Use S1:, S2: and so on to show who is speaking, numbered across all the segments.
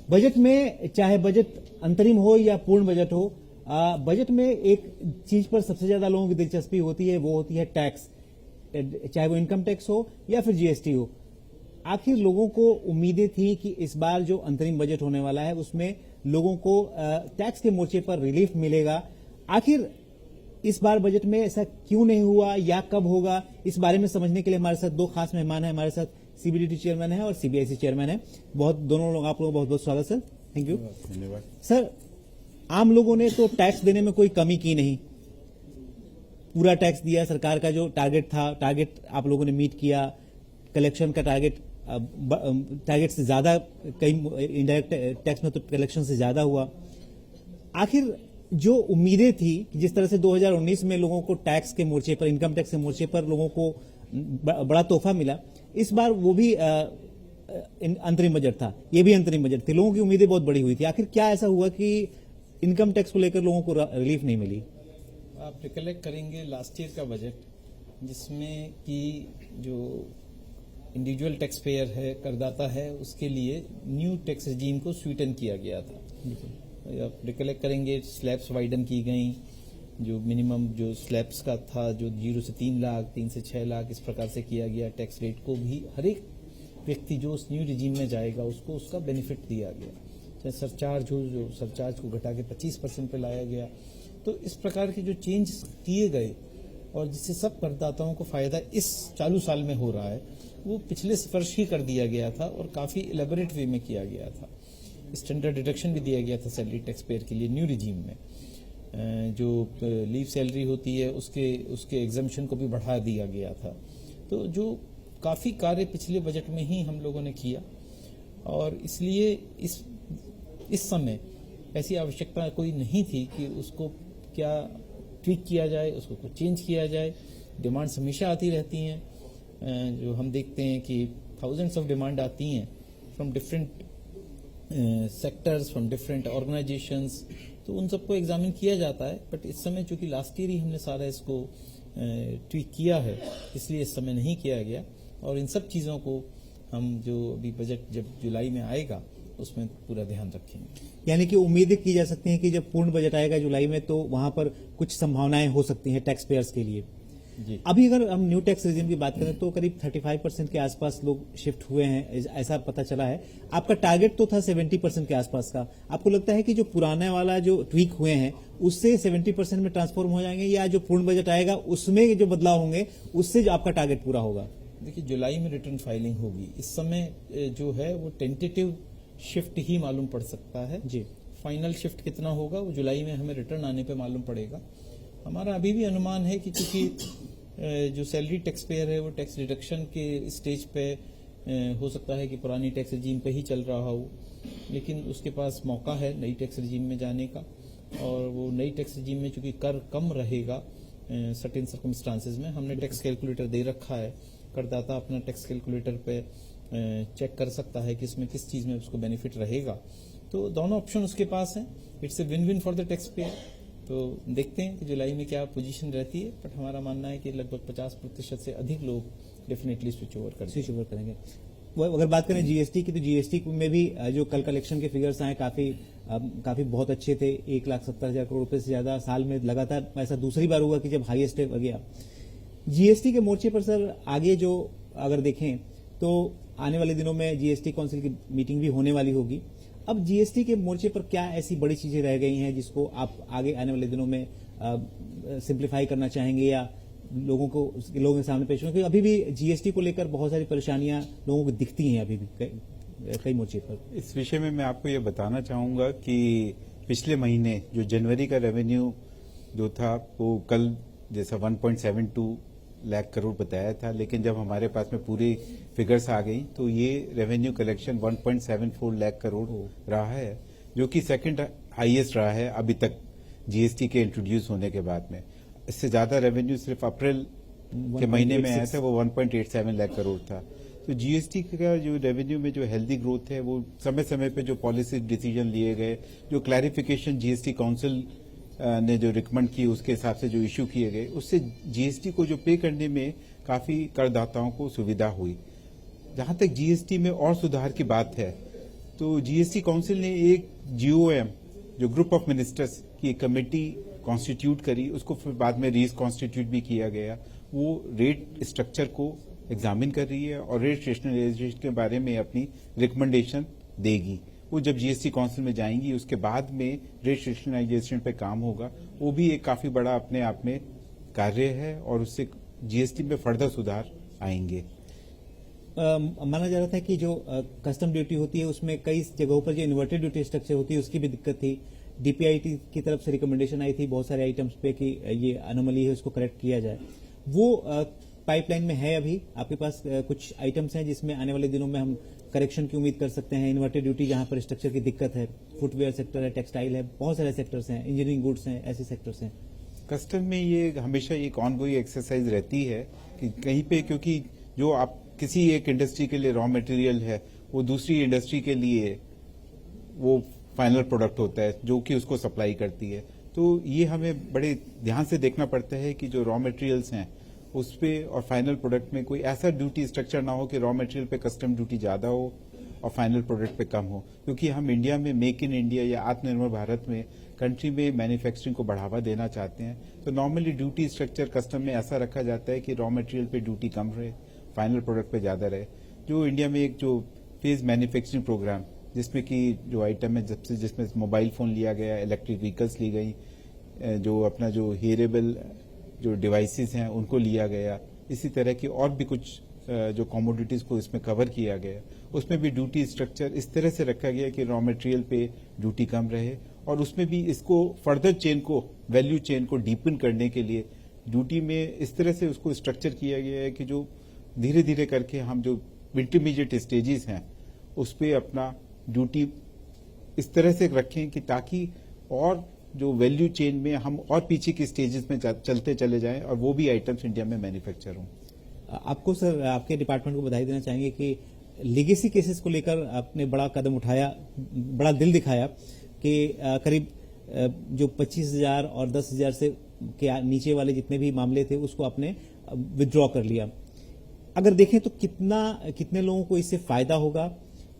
S1: Budget में, चाहे budget अंतरिम हो या पूर्ण बजट हो, बजट में एक चीज पर सबसे ज्यादा लोगों की दिलचस्पी होती है, वो होती है टैक्स, चाहे वो इनकम टैक्स हो या फिर जीएसटी हो। आखिर लोगों को उम्मीदें थी कि इस बार जो अंतरिम बजट होने वाला है उसमें लोगों को टैक्स के मोर्चे पर रिलीफ मिलेगा। आखिर इस बार बजट में ऐसा क्यों नहीं हुआ या कब होगा, इस बारे में समझने के लिए हमारे साथ दो खास मेहमान हैं। हमारे साथ सीबीडीटी चेयरमैन है और सीबीआईसी चेयरमैन है। दोनों लोग, आप लोगों का बहुत बहुत स्वागत सर। Thank you.
S2: धन्यवाद
S1: सर, आम लोगों ने तो टैक्स देने में कोई कमी की नहीं, पूरा टैक्स दिया। सरकार का जो टारगेट था, टारगेट आप लोगों ने मीट किया। कलेक्शन का टारगेट से ज्यादा, कई इनडायरेक्ट टैक्स में तो कलेक्शन से ज्यादा हुआ। आखिर जो उम्मीदें थी कि जिस तरह से 2019 में लोगों को टैक्स के मोर्चे पर, इनकम टैक्स के मोर्चे पर लोगों को बड़ा तोहफा मिला, इस बार वो भी अंतरिम बजट था, ये भी अंतरिम बजट थी। लोगों की उम्मीदें बहुत बड़ी हुई थी। आखिर क्या ऐसा हुआ कि इनकम टैक्स को लेकर लोगों को रिलीफ नहीं मिली?
S2: आप रिकलेक्ट करेंगे लास्ट ईयर का बजट, जिसमें कि जो इंडिविजुअल टैक्स पेयर है, करदाता है, उसके लिए न्यू टैक्स रेजीम को स्वीटन किया गया था। आप रिकलेक्ट करेंगे, स्लैब्स वाइडन की गई, जो मिनिमम जो स्लैब्स का था, जो 0 से 3 लाख, 3 से 6 लाख, इस प्रकार से किया गया। टैक्स रेट को भी हर एक व्यक्ति जो उस न्यू रिजीम में जाएगा उसको उसका बेनिफिट दिया गया। चाहे सरचार्ज हो, जो सरचार्ज को घटा के 25% पे लाया गया। तो इस प्रकार के जो चेंज किए गए और जिससे सब करदाताओं को फायदा इस चालू साल में हो रहा है, वो पिछले वर्ष ही कर दिया गया था और काफी इलेबोरेट वे में किया गया था। स्टैंडर्ड डिडक्शन भी दिया गया था सैलरी टैक्स पेयर के लिए न्यू रिजीम में। जो लीव सैलरी होती है उसके एग्जम्पशन को भी बढ़ा दिया गया था। तो जो काफी कार्य पिछले बजट में ही हम लोगों ने किया, और इसलिए इस समय ऐसी आवश्यकता कोई नहीं थी कि उसको क्या ट्वीक किया जाए, उसको कुछ चेंज किया जाए। डिमांड्स हमेशा आती रहती हैं। जो हम देखते हैं कि थाउजेंड्स ऑफ डिमांड आती हैं from different sectors, from different organisations, तो उन सबको एग्जामिन किया जाता है। बट इस समय चूंकि लास्ट ईयर ही हमने सारा इसको ट्वीक किया है, इसलिए इस समय नहीं किया गया। और इन सब चीजों को हम जो अभी बजट जब जुलाई में आएगा उसमें पूरा ध्यान रखेंगे।
S1: यानी कि उम्मीदें की जा सकती हैं कि जब पूर्ण बजट आएगा जुलाई में, तो वहां पर कुछ संभावनाएं हो सकती हैं टैक्स पेयर्स के लिए।
S2: जी।
S1: अभी अगर हम न्यू टैक्स रेजिम की बात करें तो करीब 35% के आसपास लोग शिफ्ट हुए हैं, ऐसा पता चला है। आपका टारगेट तो था 70% के आसपास का। आपको लगता है कि जो पुराने वाला जो ट्वीक हुए हैं उससे 70% में ट्रांसफॉर्म हो जाएंगे, या जो पूर्ण बजट आएगा उसमें जो बदलाव होंगे उससे जो आपका टारगेट पूरा होगा?
S2: देखिए, जुलाई में रिटर्न फाइलिंग होगी। इस समय जो है वो टेंटेटिव शिफ्ट ही मालूम पड़ सकता है
S1: जी।
S2: फाइनल शिफ्ट कितना होगा वो जुलाई में हमें रिटर्न आने पे मालूम पड़ेगा। हमारा अभी भी अनुमान है कि चूंकि जो सैलरी टैक्स पेयर है वो टैक्स डिडक्शन के स्टेज पे हो सकता है कि पुरानी टैक्स रजीम पे ही चल रहा हो, लेकिन उसके पास मौका है नई टैक्स रजीम में जाने का। और वो नई टैक्स रजीम में चूंकि कर कम रहेगा सर्टेन सर्कमस्टांसेस में, हमने टैक्स कैलकुलेटर दे रखा है। करदाता अपना टैक्स कैलकुलेटर पे चेक कर सकता है कि इसमें किस चीज में उसको बेनिफिट रहेगा। तो दोनों ऑप्शन उसके पास हैं। It's a win win for the tax payer. तो देखते हैं कि जुलाई में क्या पोजीशन रहती है, बट हमारा मानना है कि लगभग 50% से अधिक लोग डेफिनेटली स्विच ओवर
S1: करेंगे। अगर बात करें जीएसटी की, तो जीएसटी में भी जो कल कलेक्शन के फिगर्स आए काफी बहुत अच्छे थे। 1,70,000 करोड़ रुपए से ज्यादा साल में लगातार, ऐसा दूसरी बार हुआ कि जब हाईएस्ट गया। जीएसटी के मोर्चे पर सर आगे जो अगर देखें तो आने वाले दिनों में जीएसटी काउंसिल की मीटिंग भी होने वाली होगी। अब जीएसटी के मोर्चे पर क्या ऐसी बड़ी चीजें रह गई हैं जिसको आप आगे आने वाले दिनों में सिंप्लीफाई करना चाहेंगे या लोगों के सामने पेश होंगे? अभी भी जीएसटी को लेकर बहुत सारी परेशानियां लोगों को दिखती हैं अभी भी कई मोर्चे पर।
S3: इस विषय में मैं आपको ये बताना चाहूंगा कि पिछले महीने जो जनवरी का रेवेन्यू जो था वो कल जैसा 1.72 लाख करोड़ बताया था, लेकिन जब हमारे पास में पूरी फिगर्स आ गई तो ये रेवेन्यू कलेक्शन 1.74 लाख करोड़ रहा है, जो कि सेकंड हाईएस्ट रहा है अभी तक जीएसटी के इंट्रोड्यूस होने के बाद में। इससे ज्यादा रेवेन्यू सिर्फ अप्रैल के महीने में आया था, वो 1.87 लाख करोड़ था। तो जीएसटी का जो रेवेन्यू में जो हेल्दी ग्रोथ है वो समय समय पे जो पॉलिसी डिसीजन लिए गए, जो क्लैरिफिकेशन जीएसटी काउंसिल ने जो रिकमेंड की उसके हिसाब से जो इश्यू किए गए, उससे जीएसटी को जो पे करने में काफी करदाताओं को सुविधा हुई। जहां तक जीएसटी में और सुधार की बात है तो जीएसटी काउंसिल ने एक जीओएम जो ग्रुप ऑफ मिनिस्टर्स की एक कमेटी कॉन्स्टिट्यूट करी, उसको फिर बाद में रीकॉन्स्टिट्यूट भी किया गया। वो रेट स्ट्रक्चर को एग्जामिन कर रही है और रेट रेशनलाइजेशन के बारे में अपनी रिकमेंडेशन देगी। वो जब जीएसटी काउंसिल में जाएंगी उसके बाद में रेट रेशनलाइजेशन पे काम होगा। वो भी एक काफी बड़ा अपने आप में कार्य है और उससे जीएसटी में फर्दर सुधार आएंगे।
S1: माना जा रहा था कि जो कस्टम ड्यूटी होती है उसमें कई जगहों पर जो इन्वर्टेड ड्यूटी स्ट्रक्चर होती है उसकी भी दिक्कत थी। डीपीआईटी की तरफ से रिकमेंडेशन आई थी बहुत सारे आइटम्स पे कि ये अनोमली है, उसको करेक्ट किया जाए। वो पाइपलाइन में है। अभी आपके पास कुछ आइटम्स हैं जिसमें आने वाले दिनों में हम करेक्शन की उम्मीद कर सकते हैं। इन्वर्टेड ड्यूटी जहां पर स्ट्रक्चर की दिक्कत है, फुटवेयर सेक्टर है, टेक्सटाइल है, बहुत सारे सेक्टर्स हैं, इंजीनियरिंग गुड्स हैं, ऐसे सेक्टर्स हैं।
S3: कस्टम में ये हमेशा एक ऑनगोइंग एक्सरसाइज रहती है कि कहीं पे, क्योंकि जो आप किसी एक इंडस्ट्री के लिए रॉ मटेरियल है वो दूसरी इंडस्ट्री के लिए वो फाइनल प्रोडक्ट होता है जो कि उसको सप्लाई करती है। तो ये हमें बड़े ध्यान से देखना पड़ता है कि जो रॉ मटेरियल्स हैं उस पे और फाइनल प्रोडक्ट में कोई ऐसा ड्यूटी स्ट्रक्चर ना हो कि रॉ मटेरियल पे कस्टम ड्यूटी ज्यादा हो और फाइनल प्रोडक्ट पे कम हो। क्योंकि हम इंडिया में मेक इन इंडिया या आत्मनिर्भर भारत में कंट्री में मैन्युफैक्चरिंग को बढ़ावा देना चाहते हैं, तो नॉर्मली ड्यूटी स्ट्रक्चर कस्टम में ऐसा रखा जाता है कि रॉ मटेरियल पे ड्यूटी कम रहे, फाइनल प्रोडक्ट पे ज्यादा रहे। जो इंडिया में एक जो फेज मैन्युफैक्चरिंग प्रोग्राम जिसमें कि जो आइटम है जिसमें मोबाइल फोन लिया गया, इलेक्ट्रिक व्हीकल्स ली गई, जो अपना जो हेयरेबल जो डिवाइसेस हैं उनको लिया गया, इसी तरह की और भी कुछ जो कमोडिटीज को इसमें कवर किया गया, उसमें भी ड्यूटी स्ट्रक्चर इस तरह से रखा गया कि रॉ मटेरियल पे ड्यूटी कम रहे और उसमें भी इसको फर्दर चेन को, वैल्यू चेन को डीपन करने के लिए ड्यूटी में इस तरह से उसको स्ट्रक्चर किया गया है कि जो धीरे धीरे करके हम जो इंटरमीडिएट स्टेजेस हैं उस पर अपना ड्यूटी इस तरह से रखें कि ताकि और जो वैल्यू चेन में हम और पीछे की स्टेजेस में चलते चले जाएं और वो भी आइटम्स इंडिया में मैन्युफैक्चर हों।
S1: आपको सर, आपके डिपार्टमेंट को बधाई देना चाहेंगे कि लीगेसी केसेस को लेकर आपने बड़ा कदम उठाया, बड़ा दिल दिखाया कि करीब जो 25,000 और 10,000 से के नीचे वाले जितने भी मामले थे उसको आपने विथड्रॉ कर लिया। अगर देखें तो कितने लोगों को इससे फायदा होगा,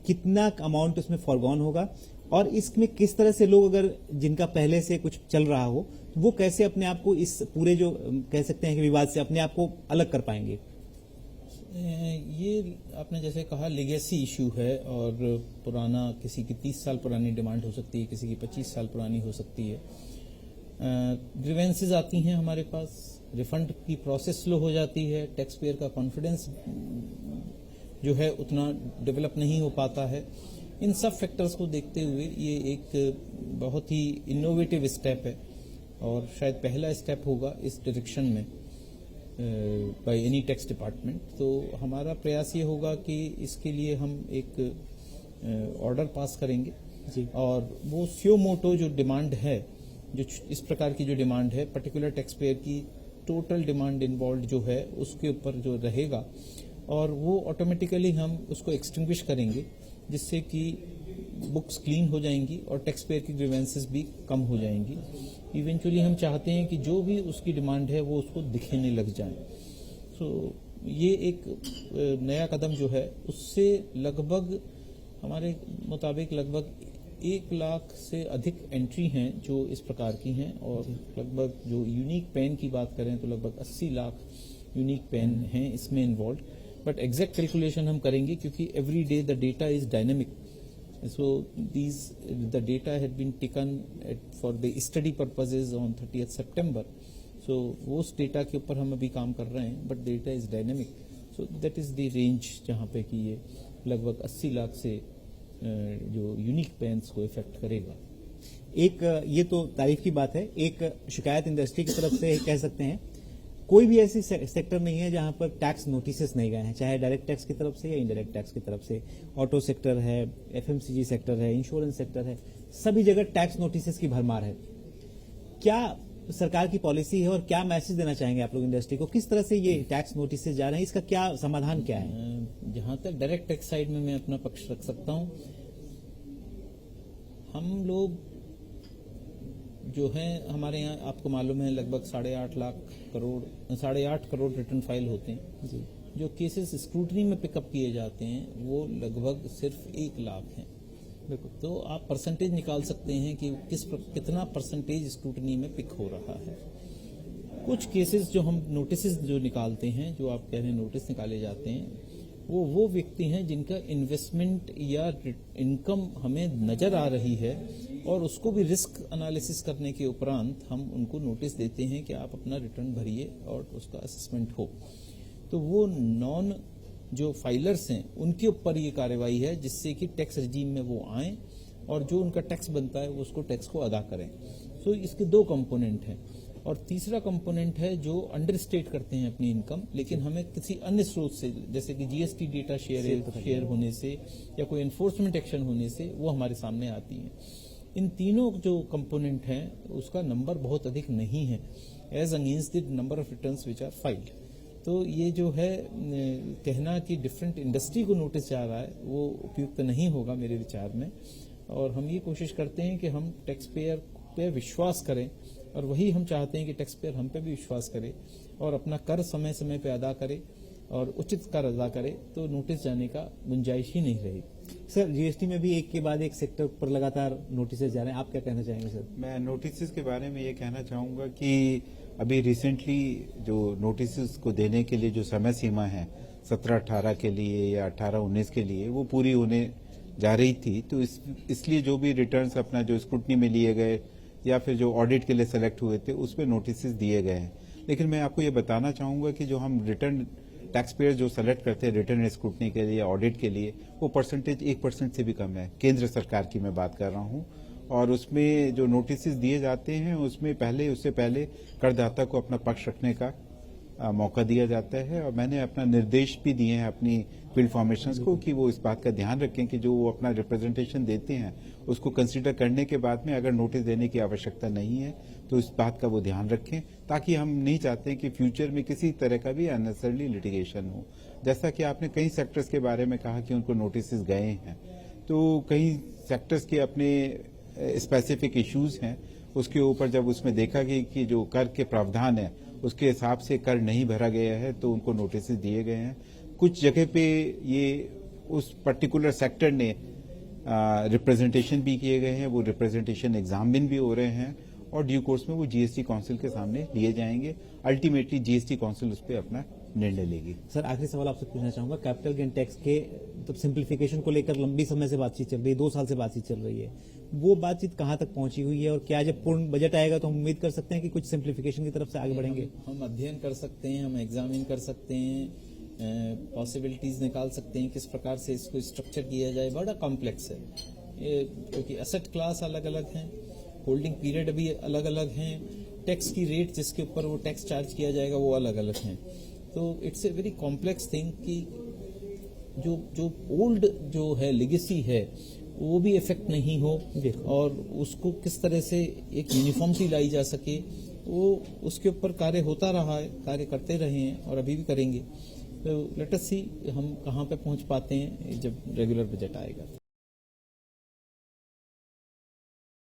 S1: कितना अमाउंट उसमें फॉरगॉन होगा और इसमें किस तरह से लोग अगर जिनका पहले से कुछ चल रहा हो वो कैसे अपने आप को इस पूरे जो कह सकते हैं कि विवाद से अपने आप को अलग कर पाएंगे?
S2: ये आपने जैसे कहा लीगेसी इशू है और पुराना, किसी की 30 साल पुरानी डिमांड हो सकती है, किसी की 25 साल पुरानी हो सकती है। ग्रीवेंसेस आती हैं हमारे पास, रिफंड की प्रोसेस स्लो हो जाती है, टैक्स पेयर का कॉन्फिडेंस जो है उतना डेवलप नहीं हो पाता है। इन सब फैक्टर्स को देखते हुए ये एक बहुत ही इनोवेटिव स्टेप है और शायद पहला स्टेप होगा इस डायरेक्शन में बाय एनी टैक्स डिपार्टमेंट। तो हमारा प्रयास ये होगा कि इसके लिए हम एक ऑर्डर पास करेंगे
S1: जी।
S2: और वो स्यो मोटो जो डिमांड है, जो इस प्रकार की जो डिमांड है, पर्टिकुलर टैक्स पेयर की टोटल डिमांड इन्वॉल्व जो है उसके ऊपर जो रहेगा और वो ऑटोमेटिकली हम उसको एक्सटिंग्विश करेंगे जिससे कि बुक्स क्लीन हो जाएंगी और टैक्स पेयर की ग्रीवेंसेस भी कम हो जाएंगी। इवेंचुअली हम चाहते हैं कि जो भी उसकी डिमांड है वो उसको दिखने लग जाए। सो ये एक नया कदम जो है उससे लगभग हमारे मुताबिक लगभग 1 लाख से अधिक एंट्री हैं जो इस प्रकार की हैं और लगभग जो यूनिक पेन की बात करें तो लगभग 80 लाख यूनिक पेन हैं इसमें इन्वॉल्व। बट एग्जैक्ट कैलकुलेशन हम करेंगे क्योंकि every day the data is dynamic. So the data had been taken for the study purposes on 30th September. So उस डेटा के ऊपर हम अभी काम कर रहे हैं, but data is dynamic. So that is the range जहाँ पे कि ये लगभग 80 लाख से जो यूनिक पेन्स को इफेक्ट करेगा।
S1: एक ये तो तारीफ की बात है। एक शिकायत इंडस्ट्री की तरफ से कह सकते हैं, कोई भी ऐसी सेक्टर नहीं है जहां पर टैक्स नोटिसेस नहीं गए हैं, चाहे डायरेक्ट टैक्स की तरफ से या इनडायरेक्ट टैक्स की तरफ से। ऑटो सेक्टर है, एफएमसीजी सेक्टर है, इंश्योरेंस सेक्टर है, सभी जगह टैक्स नोटिसेस की भरमार है। क्या सरकार की पॉलिसी है और क्या मैसेज देना चाहेंगे आप लोग इंडस्ट्री को? किस तरह से ये टैक्स नोटिसेस जा रहे हैं, इसका क्या समाधान क्या है?
S2: जहां तक डायरेक्ट टैक्स साइड में मैं अपना पक्ष रख सकता हूं, हम लोग जो है हमारे यहाँ आपको मालूम है लगभग 8.5 करोड़ रिटर्न फाइल होते हैं
S1: जी।
S2: जो केसेस स्क्रूटनी में पिकअप किए जाते हैं वो लगभग सिर्फ 1 लाख हैं।
S1: बिल्कुल।
S2: तो आप परसेंटेज निकाल सकते हैं कि कितना परसेंटेज स्क्रूटनी में पिक हो रहा है। कुछ केसेस जो हम नोटिस जो निकालते हैं, जो आप कह रहे हैं नोटिस निकाले जाते हैं, वो व्यक्ति हैं जिनका इन्वेस्टमेंट या इनकम हमें नजर आ रही है और उसको भी रिस्क एनालिसिस करने के उपरांत हम उनको नोटिस देते हैं कि आप अपना रिटर्न भरिए और उसका असेसमेंट हो। तो वो नॉन जो फाइलर्स हैं उनके ऊपर ये कार्रवाई है, जिससे कि टैक्स रजीम में वो आएं और जो उनका टैक्स बनता है वो उसको टैक्स को अदा करें। सो इसके दो कंपोनेंट हैं। और तीसरा कंपोनेंट है जो अंडर स्टेट करते हैं अपनी इनकम, लेकिन हमें किसी अन्य स्रोत से, जैसे कि जीएसटी डेटा शेयर होने से या कोई एनफोर्समेंट एक्शन होने से, वो हमारे सामने आती हैं। इन तीनों जो कंपोनेंट हैं उसका नंबर बहुत अधिक नहीं है as against the number of returns which are filed. तो ये जो है कहना कि डिफरेंट इंडस्ट्री को नोटिस जा रहा है वो उपयुक्त नहीं होगा मेरे विचार में। और हम ये कोशिश करते हैं कि हम टैक्स पेयर पे विश्वास करें, और वही हम चाहते हैं कि टैक्स पेयर हम पे भी विश्वास करे और अपना कर समय समय पे अदा करे और उचित कर अदा करे, तो नोटिस जाने का गुंजाइश ही नहीं रही।
S1: सर, जीएसटी में भी एक के बाद एक सेक्टर पर लगातार नोटिस जा रहे हैं, आप क्या कहना चाहेंगे सर?
S3: मैं नोटिस के बारे में ये कहना चाहूंगा कि अभी रिसेंटली जो नोटिस को देने के लिए जो समय सीमा है 17-18 के लिए या 18-19 के लिए, वो पूरी होने जा रही थी। तो इसलिए जो भी रिटर्न्स अपना जो स्क्रूटनी में लिए गए या फिर जो ऑडिट के लिए सेलेक्ट हुए थे उस पर नोटिस दिए गए हैं। लेकिन मैं आपको ये बताना चाहूंगा कि जो हम रिटर्न टैक्स पेयर जो सेलेक्ट करते हैं रिटर्न स्क्रूटनी के लिए या ऑडिट के लिए, वो परसेंटेज 1% से भी कम है। केंद्र सरकार की मैं बात कर रहा हूं। और उसमें जो नोटिस दिए जाते हैं उसमें उससे पहले करदाता को अपना पक्ष रखने का मौका दिया जाता है। और मैंने अपना निर्देश भी दिए हैं अपनी फील्ड फॉर्मेशंस को कि वो इस बात का ध्यान रखें कि जो वो अपना रिप्रेजेंटेशन देते हैं उसको कंसीडर करने के बाद में अगर नोटिस देने की आवश्यकता नहीं है तो इस बात का वो ध्यान रखें, ताकि हम नहीं चाहते कि फ्यूचर में किसी तरह का भी अननेसेसरी लिटिगेशन हो। जैसा कि आपने कई सेक्टर्स के बारे में कहा कि उनको नोटिस गए हैं, तो कई सेक्टर्स के अपने स्पेसिफिक इश्यूज हैं, उसके ऊपर जब उसमें देखा गया कि जो कर के प्रावधान है उसके हिसाब से कर नहीं भरा गया है तो उनको नोटिस दिए गए हैं। कुछ जगह पे ये उस पर्टिकुलर सेक्टर ने रिप्रेजेंटेशन भी किए गए हैं, वो रिप्रेजेंटेशन एग्जामिन भी हो रहे हैं और ड्यू कोर्स में वो जीएसटी काउंसिल के सामने लिए जाएंगे। अल्टीमेटली जीएसटी काउंसिल उस पर अपना निर्णय लेगी।
S1: सर, आखिरी सवाल आपसे पूछना चाहूंगा, कैपिटल गेन टैक्स के तो सिंप्लीफिकेशन को लेकर लंबी समय से बातचीत चल रही है, 2 साल से बातचीत चल रही है, वो बातचीत कहां तक पहुंची हुई है और क्या जब पूर्ण बजट आएगा तो हम उम्मीद कर सकते हैं कि कुछ सिंप्लीफिकेशन की तरफ से आगे बढ़ेंगे?
S2: हम अध्ययन कर सकते हैं, हम एग्जामिन कर सकते हैं, पॉसिबिलिटीज निकाल सकते हैं किस प्रकार से इसको स्ट्रक्चर किया जाए। बड़ा कॉम्प्लेक्स है क्योंकि एसेट क्लास अलग अलग हैं, होल्डिंग पीरियड भी अलग अलग हैं, टैक्स की रेट जिसके ऊपर वो टैक्स चार्ज किया जाएगा वो अलग अलग हैं। तो it's a very complex thing कि जो ओल्ड जो है लेगेसी है वो भी इफेक्ट नहीं हो और उसको किस तरह से एक यूनिफॉर्मिटी लाई जा सके, वो उसके ऊपर कार्य होता रहा है, कार्य करते रहे हैं और अभी भी करेंगे। तो लेट अस सी हम कहाँ पे पहुंच पाते हैं जब रेगुलर बजट आएगा।